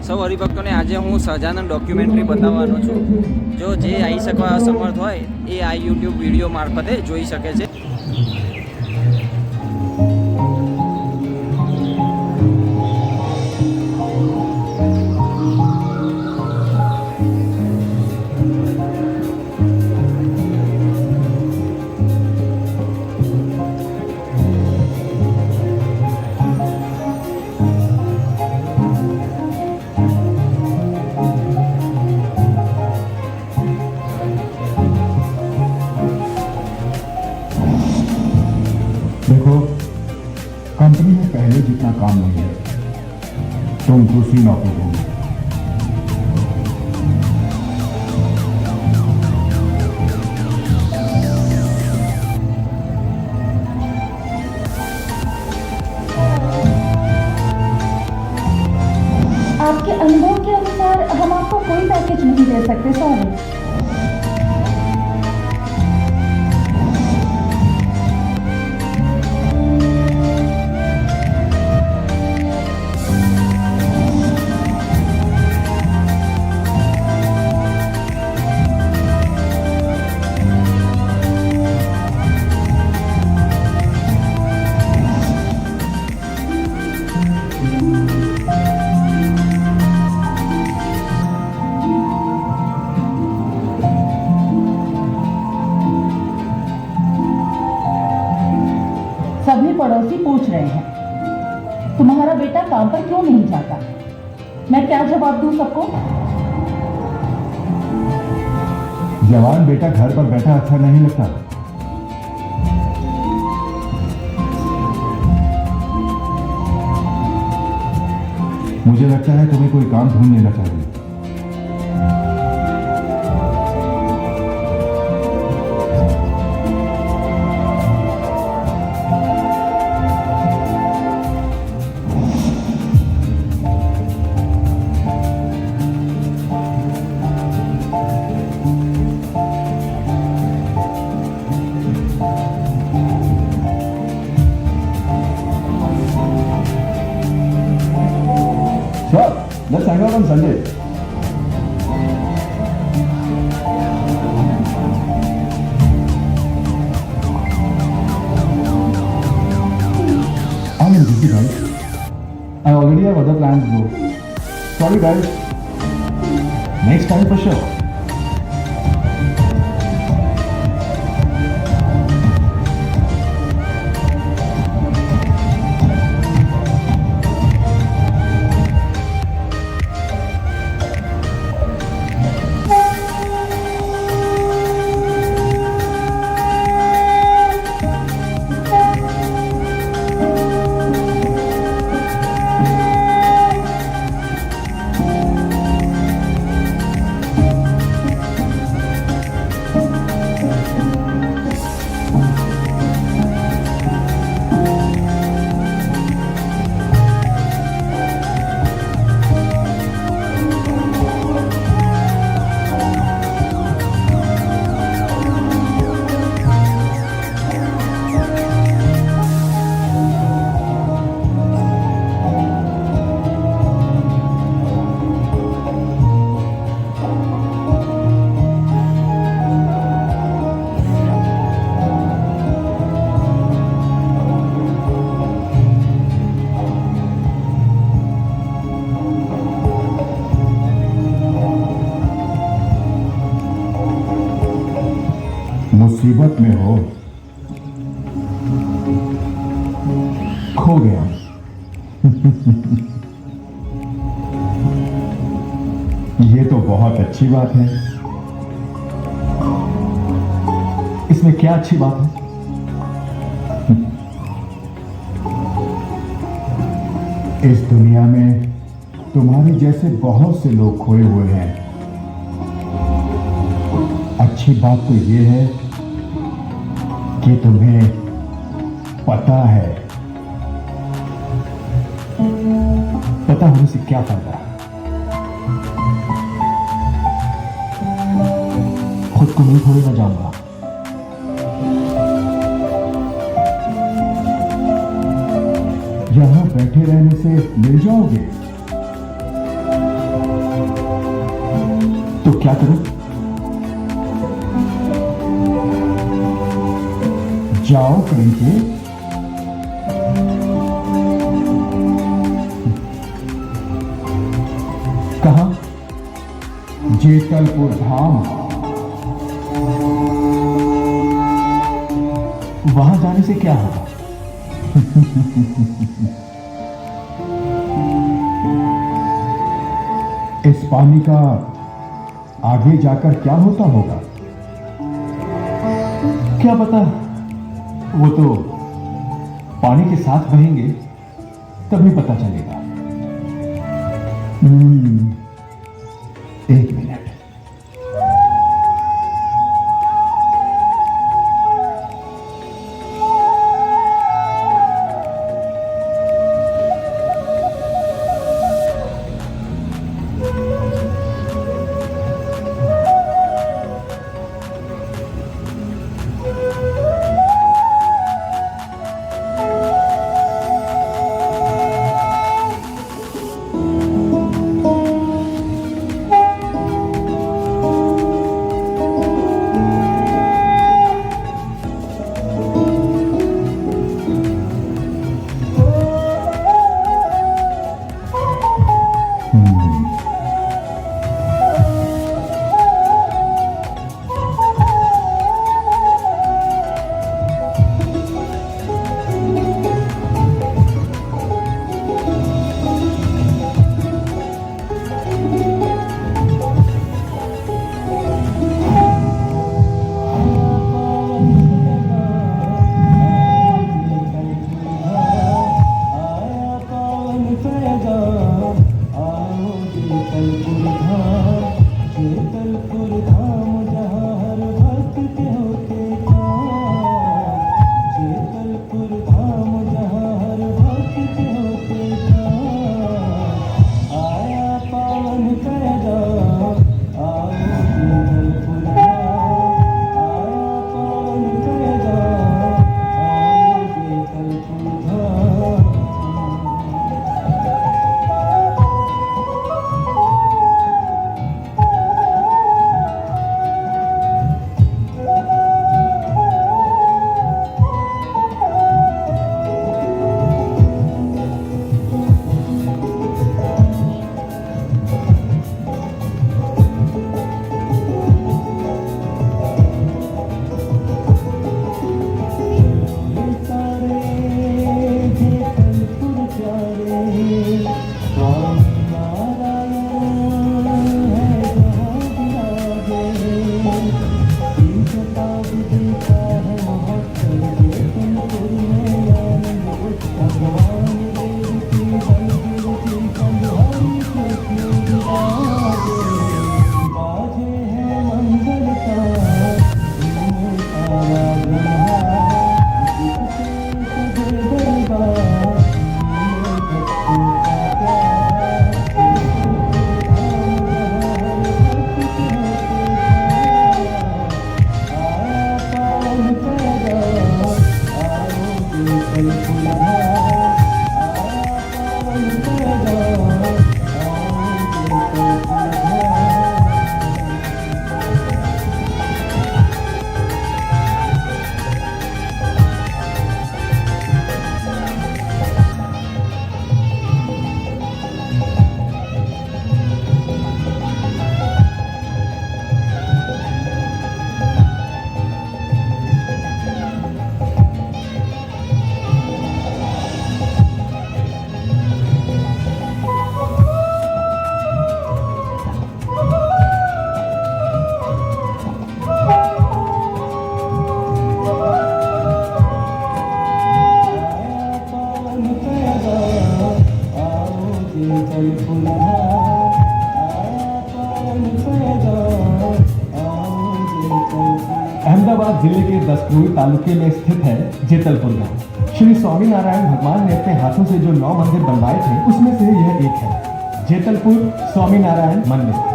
સૌ હરિભક્તોને આજે હું સહજાનંદ ડોક્યુમેન્ટરી બતાવવાનો છું. જો જે આવી શકવા અસમર્થ હોય એ આ યુટ્યુબ વિડીયો મારફતે જોઈ શકે છે. देखो, कंपनी में पहले जितना काम नहीं है, तुम दूसरी नौकरी ढूंढो. आपके अनुभव के अनुसार हम आपको कोई पैकेज नहीं दे सकते, सॉरी. सभी पड़ोसी पूछ रहे हैं तुम्हारा बेटा काम पर क्यों नहीं जाता. मैं क्या जवाब दूं सबको. जवान बेटा घर पर बैठा अच्छा नहीं लगता. मुझे लगता है तुम्हें कोई काम ढूंढ लेना चाहिए. Sure, let's hang out on Sunday. I'm busy, guys. I already have other plans, bro. Sorry, guys. Next time for sure. मुसीबत में हो, खो गया. ये तो बहुत अच्छी बात है. इसमें क्या अच्छी बात है? इस दुनिया में तुम्हारे जैसे बहुत से लोग खोए हुए हैं. अच्छी बात तो ये है कि तुम्हें पता है. पता होने से क्या फायदा. खुद को नहीं थोड़ी ना जाऊंगा. यहां बैठे रहने से मिल जाओगे. तो क्या करूं? जाओ कहीं के। कहां? जेतलपुर धाम। वहां जाने से क्या होगा? इस पानी का आगे जाकर क्या होता होगा? क्या पता, वो तो पानी के साथ बहेंगे तभी पता चलेगा। एक मिनट। अहमदाबाद जिले के दसक्रोई तालुके में स्थित है जेतलपुर गांव। श्री स्वामीनारायण भगवान ने अपने हाथों से जो 9 मंदिर बनवाए थे उसमें से यह एक है, जेतलपुर स्वामीनारायण मंदिर।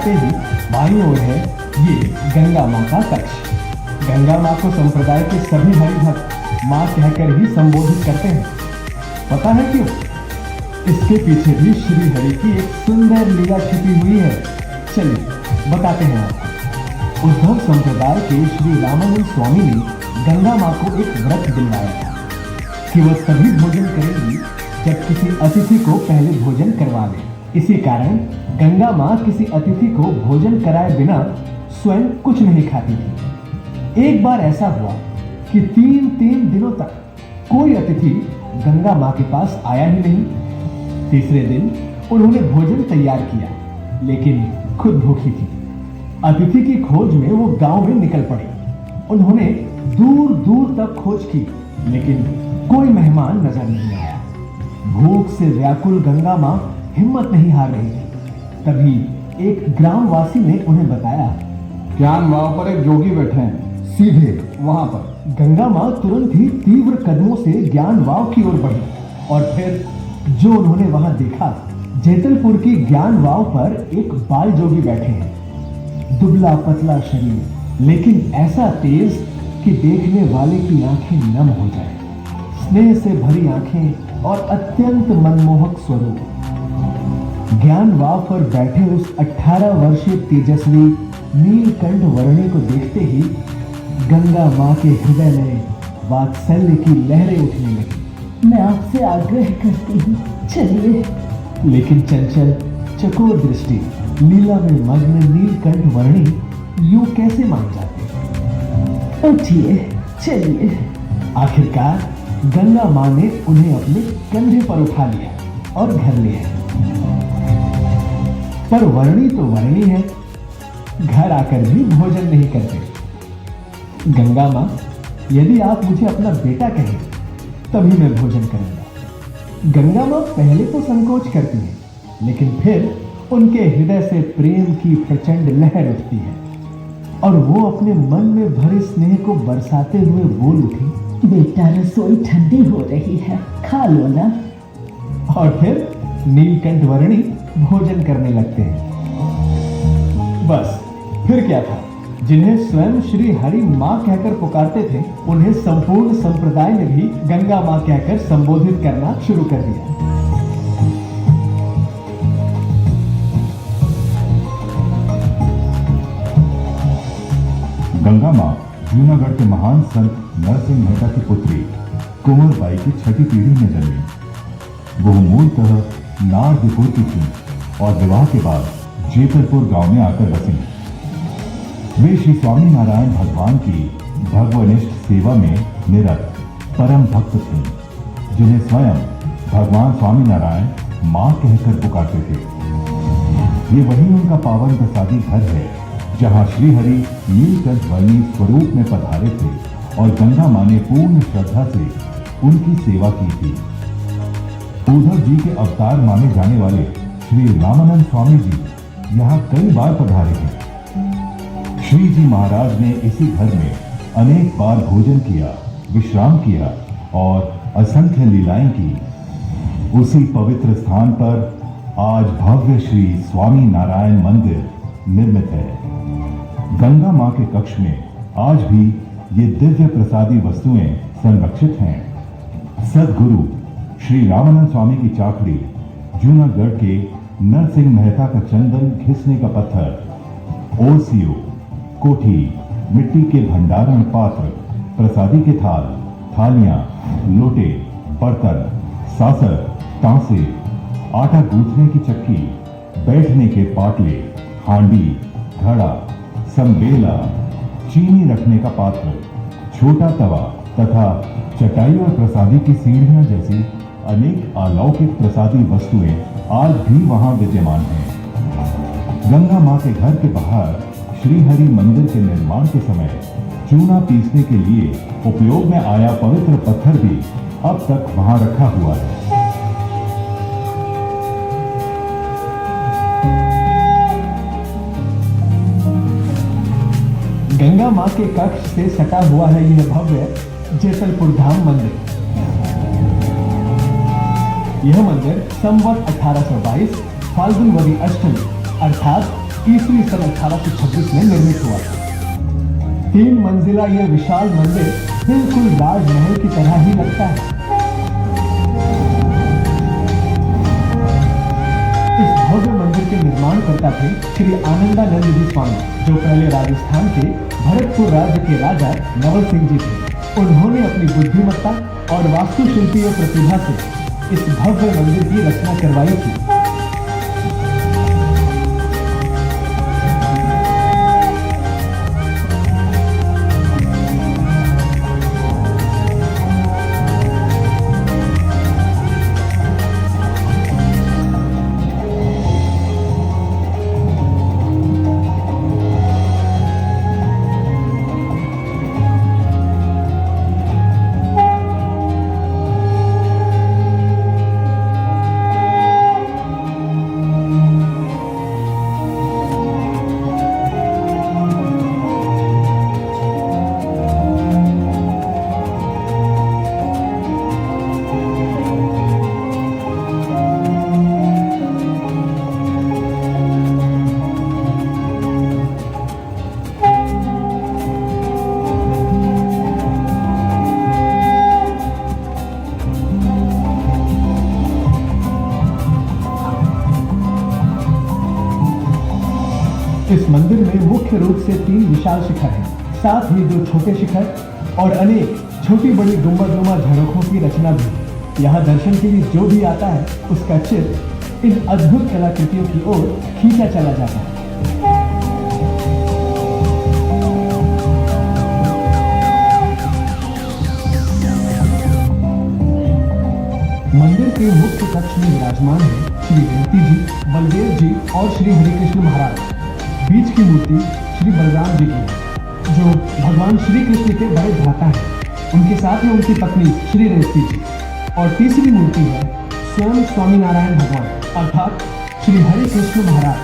आते ही बाईं ओर है ये गंगा माँ का कक्ष। गंगा माँ को संप्रदाय के सभी हरिभक्त माँ कहकर ही संबोधित करते हैं। पता है क्यों? इसके पीछे भी श्री हरि की एक सुंदर लीला छिपी हुई है। चलिए बताते हैं आपको। उद्धव संप्रदाय के श्री रामानंद स्वामी ने गंगा माँ को एक व्रत दिलवाया था कि वह तभी भोजन करेंगी जब किसी अतिथि को पहले भोजन करवा दे। इसी कारण गंगा माँ किसी अतिथि को भोजन कराए बिना स्वयं कुछ नहीं खाती थी। एक बार ऐसा हुआ कि तीन दिनों तक कोई अतिथि गंगा माँ के पास आया ही नहीं। तीसरे दिन उन्होंने भोजन तैयार किया, लेकिन खुद भूखी थी। अतिथि की खोज में वो गांव में निकल पड़ी। उन्होंने दूर दूर तक खोज की, लेकिन कोई मेहमान नजर नहीं आया। भूख से व्याकुल गंगा माँ हिम्मत नहीं हार रही थी। तभी एक ग्रामवासी ने उन्हें बताया, ज्ञान वाव पर एक जोगी बैठे हैं, सीधे वहां पर। गंगा माँ तुरंत ही तीव्र कदमों से ज्ञान वाव की ओर बढ़ी और फिर जो उन्होंने वहां देखा, जेतलपुर की ज्ञान वाव पर एक बाल जोगी बैठे हैं। दुबला पतला शरीर, लेकिन ऐसा तेज कि देखने वाले की आंखें नम हो जाए। स्नेह से भरी आंखें और अत्यंत मनमोहक स्वरूप। ज्ञान वाव पर बैठे उस 18 वर्षीय तेजस्वी नीलकंठ वर्णी को देखते ही गंगा माँ के हृदय में वात्सल्य की लहरें उठने लगी। मैं आपसे आग्रह करती हूँ, चलिए। लेकिन चंचल चकोर दृष्टि लीला में मग्न नीलकंठ वर्णी यूं कैसे मान जाते? उठिए, चलिए। आखिरकार गंगा माँ ने उन्हें अपने कंधे पर उठा लिया और घर ले आए। पर वर्णी तो वर्णी है, घर आकर भी भोजन नहीं करते। गंगा माँ, यदि आप मुझे अपना बेटा कहें तभी मैं भोजन करूंगा। गंगा माँ पहले तो संकोच करती है, लेकिन फिर उनके हृदय से प्रेम की प्रचंड लहर उठती है और वो अपने मन में भरे स्नेह को बरसाते हुए बोल उठी, बेटा, रसोई ठंडी हो रही है, खा लो ना। और फिर नीलकंठ वर्णी भोजन करने लगते हैं। बस फिर क्या था? जिन्हें स्वयं श्री हरि माँ कहकर पुकारते थे, उन्हें संपूर्ण संप्रदाय ने भी गंगा माँ कहकर संबोधित करना शुरू कर दिया। गंगा माँ जूनागढ़ के महान संत नरसिंह मेहता की पुत्री कुंवर बाई की छठी पीढ़ी में जन्मी। वो मूलतः नारदपुर की थी और विवाह के बाद जेतलपुर गांव में आकर बसी। वे श्री स्वामी नारायण भगवान की भगवनिष्ठ सेवा में निरत परम भक्त थे, जिन्हें स्वयं भगवान स्वामी नारायण माँ कहकर पुकारते थे। ये वही उनका पावन प्रसादी घर है जहाँ श्री हरि नीलकंठ वर्णी स्वरूप में पधारे थे और गंगा माँ ने पूर्ण श्रद्धा से उनकी सेवा की थी। उद्धव जी के अवतार माने जाने वाले श्री रामानंद स्वामी जी यहाँ कई बार पधारे हैं। श्री जी महाराज ने इसी घर में अनेक बार भोजन किया, विश्राम किया और असंख्य लीलाएं की। उसी पवित्र स्थान पर आज भव्य श्री स्वामी नारायण मंदिर निर्मित है। गंगा माँ के कक्ष में आज भी ये दिव्य प्रसादी वस्तुएं संरक्षित हैं। सद्गुरु श्री रामानंद स्वामी की चाकड़ी, जूनागढ़ के नरसिंह मेहता का चंदन घिसने का पत्थर, ओसियो, कोठी, मिट्टी के भंडारण पात्र, प्रसादी के थाल, थालियां, लोटे, बर्तन, सासर, तांसे, आटा गूंथने की चक्की, बैठने के पाटले, हांडी, घड़ा, संबेला, चीनी रखने का पात्र, छोटा तवा तथा चटाई और प्रसादी की सीढ़ियां जैसी अनेक अलौकिक प्रसादी वस्तुएं आज भी वहां विद्यमान हैं। गंगा माँ के घर के बाहर श्री हरि मंदिर के निर्माण के समय चूना पीसने के लिए उपयोग में आया पवित्र पत्थर भी अब तक वहां रखा हुआ है। गंगा माँ के कक्ष से सटा हुआ है यह भव्य जेतलपुर धाम मंदिर। यह मंदिर संवत 1822 फाल्गुन वदी अष्टमी अर्थात ईस्वी सन 1826 में निर्मित हुआ था। 3 मंजिला यह विशाल मंदिर बिल्कुल राजमहल की तरह ही लगता है। इस भव्य मंदिर के निर्माणकर्ता थे श्री आनंदानंद जी स्वामी, जो पहले राजस्थान के भरतपुर राज्य के राजा नवल सिंह जी थे। उन्होंने अपनी बुद्धिमत्ता और वास्तुशिल्पीय प्रतिभा से इस भव्य मंदिर की रचना करवाई थी। इस मंदिर में मुख्य रूप से 3 विशाल शिखर हैं, साथ ही 2 छोटे शिखर और अनेक छोटी बड़ी गुंबदनुमा झरोखों की रचना भी। यहाँ दर्शन के लिए जो भी आता है उसका चित्त इन अद्भुत कलाकृतियों की ओर खींचा चला जाता है। मंदिर के मुख्य कक्ष में विराजमान है श्री रेवती जी, बलदेव जी और श्री हरिकृष्ण महाराज। बीच की मूर्ति श्री बलराम जी की है, जो भगवान श्री कृष्ण के बड़े भ्राता हैं। उनके साथ में उनकी पत्नी श्री रेवती जी। और तीसरी मूर्ति है स्वयं स्वामी नारायण भगवान, अर्थात श्री हरि कृष्ण महाराज।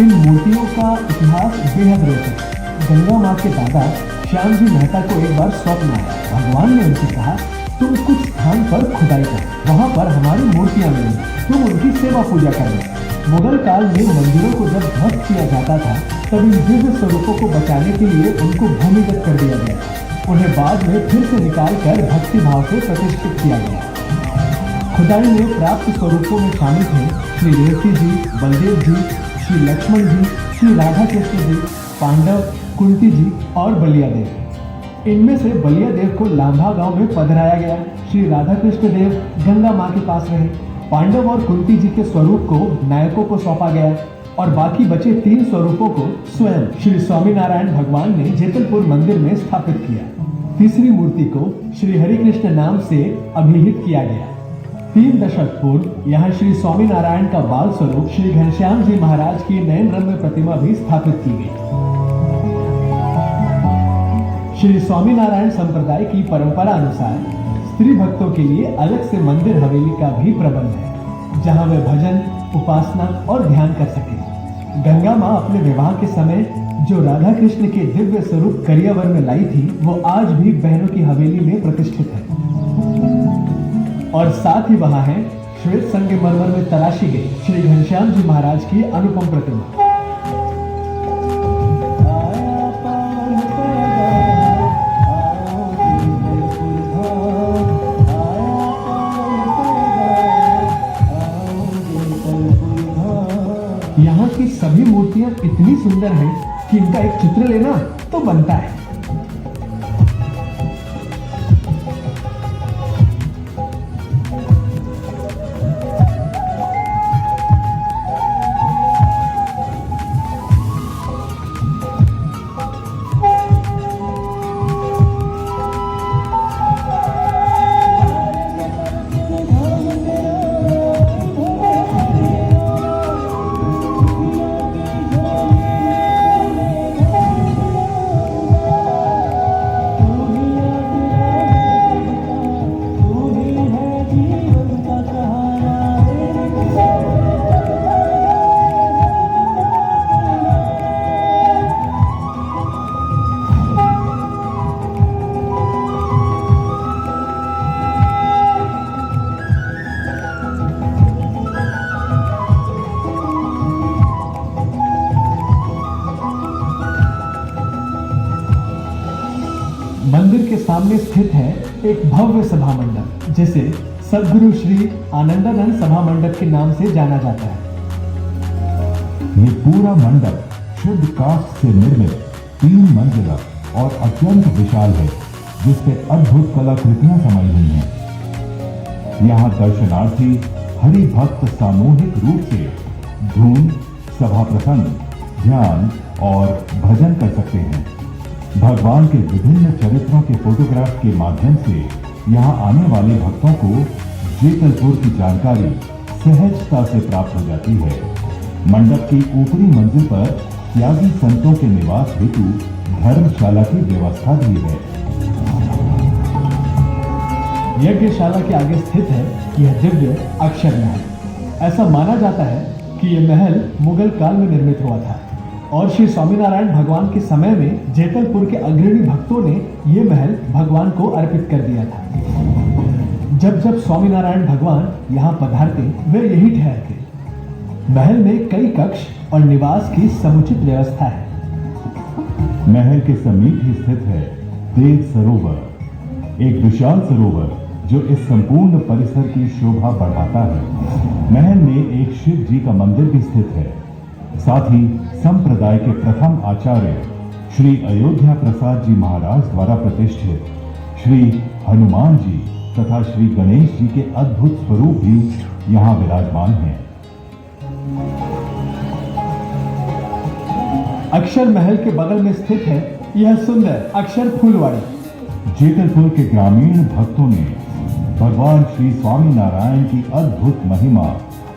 इन मूर्तियों का इतिहास बेहद रोचक है। गंगा माँ के दादा श्याम जी मेहता को एक बार स्वप्न आया। भगवान ने उनसे कहा, तुम कुछ स्थान पर खुदाई करो, वहां पर हमारी मूर्तियां मिलेंगी, तुम उनकी सेवा पूजा करना। मुगल काल में मंदिरों को जब ध्वस्त किया जाता था, तब इन दिव्य स्वरूपों को बचाने के लिए उनको भूमिगत कर दिया गया था। उन्हें बाद में फिर से निकाल कर भक्ति भाव से प्रतिष्ठित किया गया। खुदाई में प्राप्त स्वरूपों में शामिल थे श्री रेवती जी, बलदेव जी, श्री लक्ष्मण जी, श्री राधा कृष्ण जी, पांडव, कुंती जी और बलिया देव। इनमें से बलिया देव को लांभा गांव में पधराया गया। श्री राधा कृष्ण देव गंगा माँ के पास रहे। पांडव और कुंती जी के स्वरूप को नायकों को सौंपा गया और बाकी बचे 3 स्वरूपों को स्वयं श्री स्वामीनारायण भगवान ने जेतलपुर मंदिर में स्थापित किया। तीसरी मूर्ति को श्री हरिकृष्ण नाम से अभिहित किया गया। 3 दशक पूर्व यहाँ श्री स्वामीनारायण का बाल स्वरूप श्री घनश्याम जी महाराज की नयन रम्य प्रतिमा भी स्थापित की गई। श्री स्वामीनारायण संप्रदाय की परंपरा अनुसार स्त्री भक्तों के लिए अलग से मंदिर हवेली का भी प्रबंध है, जहां वे भजन, उपासना और ध्यान कर सके। गंगा माँ अपने विवाह के समय जो राधा कृष्ण के दिव्य स्वरूप करियावर में लाई थी, वो आज भी बहनों की हवेली में प्रतिष्ठित है। और साथ ही वहां है श्वेत संगमरमर में तराशी गई श्री घनश्याम जी महाराज की अनुपम प्रतिमा। यहाँ की सभी मूर्तियां इतनी सुंदर हैं कि इनका एक चित्र लेना तो बनता है। मंदिर के सामने स्थित है एक भव्य सभा मंडप, जिसे सद्गुरु श्री आनंदानंद सभा मंडप के नाम से जाना जाता है। ये पूरा मंडप शुद्ध काष्ठ से निर्मित 3 मंजिला और अत्यंत विशाल है, जिसपे अद्भुत कलाकृतियां समाई हुई हैं। यहाँ दर्शनार्थी हरि भक्त सामूहिक रूप से धूम, सभा प्रसंग, ध्यान और भजन कर सकते हैं। भगवान के विभिन्न चरित्रों के फोटोग्राफ के माध्यम से यहाँ आने वाले भक्तों को जेतलपुर की जानकारी सहजता से प्राप्त हो जाती है। मंडप की ऊपरी मंजिल पर त्यागी संतों के निवास हेतु धर्मशाला की व्यवस्था भी है। यज्ञशाला के आगे स्थित है यह दिव्य अक्षर महल। ऐसा माना जाता है कि यह महल मुगल काल में निर्मित हुआ था और श्री स्वामीनारायण भगवान के समय में जेतलपुर के अग्रणी भक्तों ने यह महल भगवान को अर्पित कर दिया था। जब जब स्वामीनारायण भगवान यहाँ पधारते वे यही ठहरते। महल में कई कक्ष और निवास की समुचित व्यवस्था है। महल के समीप ही स्थित है तेज सरोवर, एक विशाल सरोवर जो इस संपूर्ण परिसर की शोभा बढ़ाता है। महल में एक शिव जी का मंदिर भी स्थित है। साथ ही संप्रदाय के प्रथम आचार्य श्री अयोध्या प्रसाद जी महाराज द्वारा प्रतिष्ठित श्री हनुमान जी तथा श्री गणेश जी के अद्भुत स्वरूप भी यहाँ विराजमान हैं। अक्षर महल के बगल में स्थित है यह सुंदर अक्षर फूलवाड़ी। जेतलपुर के ग्रामीण भक्तों ने भगवान श्री स्वामीनारायण की अद्भुत महिमा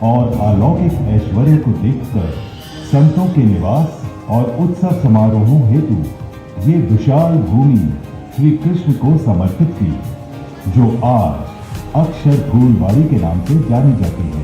और अलौकिक ऐश्वर्य को देखकर संतों के निवास और उत्सव समारोहों हेतु ये विशाल भूमि श्री कृष्ण को समर्पित की, जो आज अक्षर फूलवाड़ी के नाम से जानी जाती है।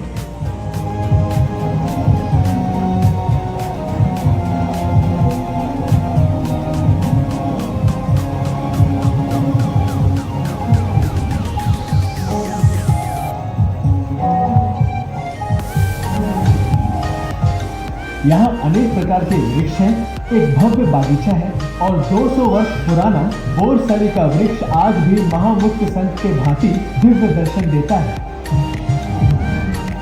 यहाँ अनेक प्रकार के वृक्ष हैं, एक भव्य बागीचा है और 200 वर्ष पुराना बोरसली का वृक्ष आज भी महामुक्त संत के भांति दिव्य दर्शन देता है।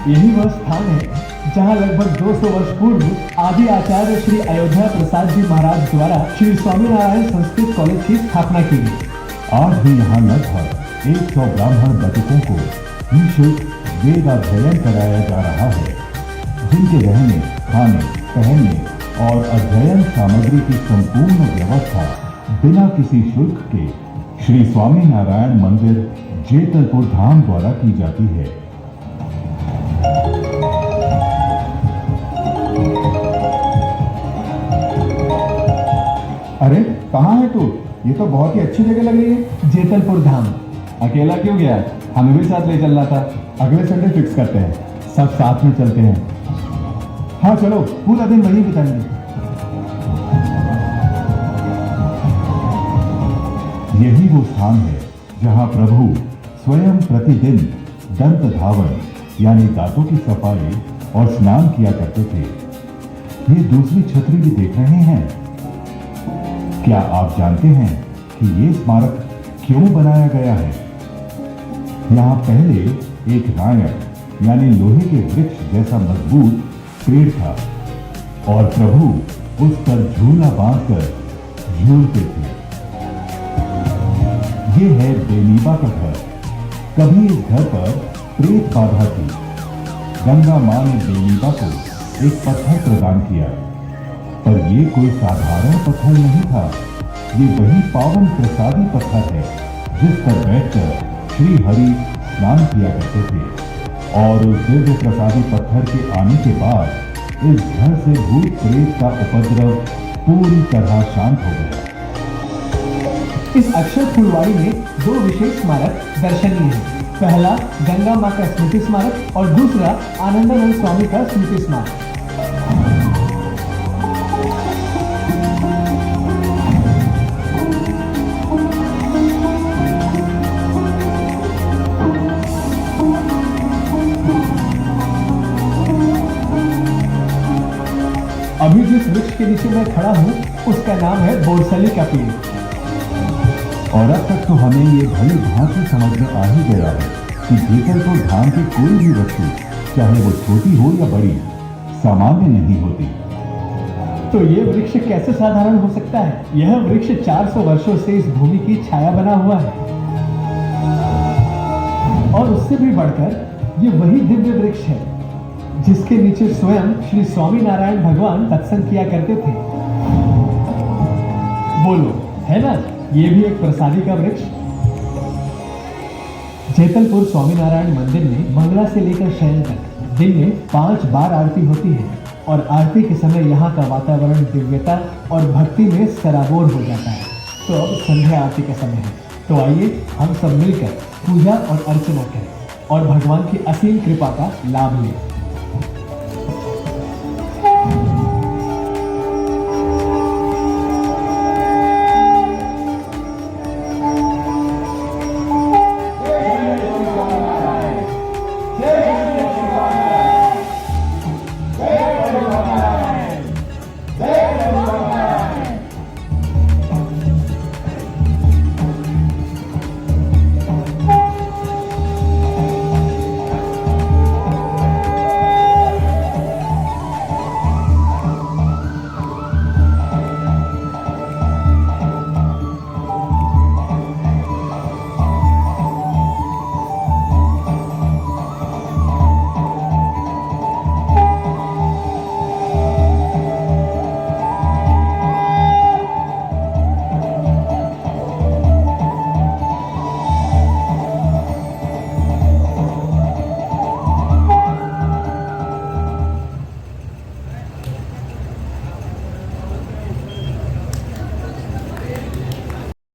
यही वह स्थान है जहाँ लगभग 200 वर्ष पूर्व आदि आचार्य श्री अयोध्या प्रसाद जी महाराज द्वारा श्री स्वामीनारायण संस्कृत कॉलेज की स्थापना की गई। आज भी यहाँ लगभग 100 ब्राह्मण बटुकों को निःशुल्क वेद अध्ययन कराया जा रहा है, जिनके रहने, खाने, पहनने और अध्ययन सामग्री की संपूर्ण व्यवस्था बिना किसी शुल्क के श्री स्वामीनारायण मंदिर जेतलपुर धाम द्वारा की जाती है। अरे कहाँ है तू? ये तो बहुत ही अच्छी जगह लग रही है। जेतलपुर धाम। अकेला क्यों गया? हमें भी साथ ले चलना था। अगले संडे फिक्स करते हैं, सब साथ में चलते हैं। हाँ चलो, पूरा दिन वहीं बिताएंगे। यही वो स्थान है जहां प्रभु स्वयं प्रतिदिन दंत धावन यानी दांतों की सफाई और स्नान किया करते थे। ये दूसरी छतरी भी देख रहे हैं। क्या आप जानते हैं कि ये स्मारक क्यों बनाया गया है? यहाँ पहले एक नायक यानी लोहे के वृक्ष जैसा मजबूत पेड़ था और प्रभु उस पर झूला बांधकर झूलते थे। ये है बेनीबा का घर। कभी इस घर पर प्रेत बाधा थी। गंगा मां ने बेनीबा को एक पत्थर प्रदान किया, पर ये कोई साधारण पत्थर नहीं था। ये वही पावन प्रसादी पत्थर है जिस पर बैठकर श्री हरि स्नान किया करते थे। और उस दिव्य प्रसादी पत्थर के आने के बाद इस घर से भूत प्रेत का उपद्रव पूरी तरह शांत हो गया। इस अक्षर फूलवाड़ी में 2 विशेष स्मारक दर्शनीय हैं। पहला गंगा मां का स्मृति स्मारक और दूसरा आनंदानंद स्वामी का स्मृति स्मारक। अभी जिस वृक्ष के नीचे मैं खड़ा हूँ उसका नाम है बोरसली का पेड़। और अब तक तो हमें ये भली भांति समझ में आ ही गया है कि भीतरपुर धाम की कोई भी वस्तु, चाहे वो छोटी हो या बड़ी, सामान्य नहीं होती। तो ये वृक्ष कैसे साधारण हो सकता है? यह वृक्ष 400 वर्षों से इस भूमि की छाया बना हुआ है, और उससे भी बढ़कर ये वही दिव्य वृक्ष है जिसके नीचे स्वयं श्री स्वामी नारायण भगवान सत्संग किया करते थे। बोलो, है ना ये भी एक प्रसादी का वृक्ष? जेतलपुर स्वामीनारायण मंदिर में मंगला से लेकर शयन तक दिन में 5 बार आरती होती है, और आरती के समय यहाँ का वातावरण दिव्यता और भक्ति में सराबोर हो जाता है। तो अब संध्या आरती का समय है, तो आइए हम सब मिलकर पूजा और अर्चना करें और भगवान की असीम कृपा का लाभ लें।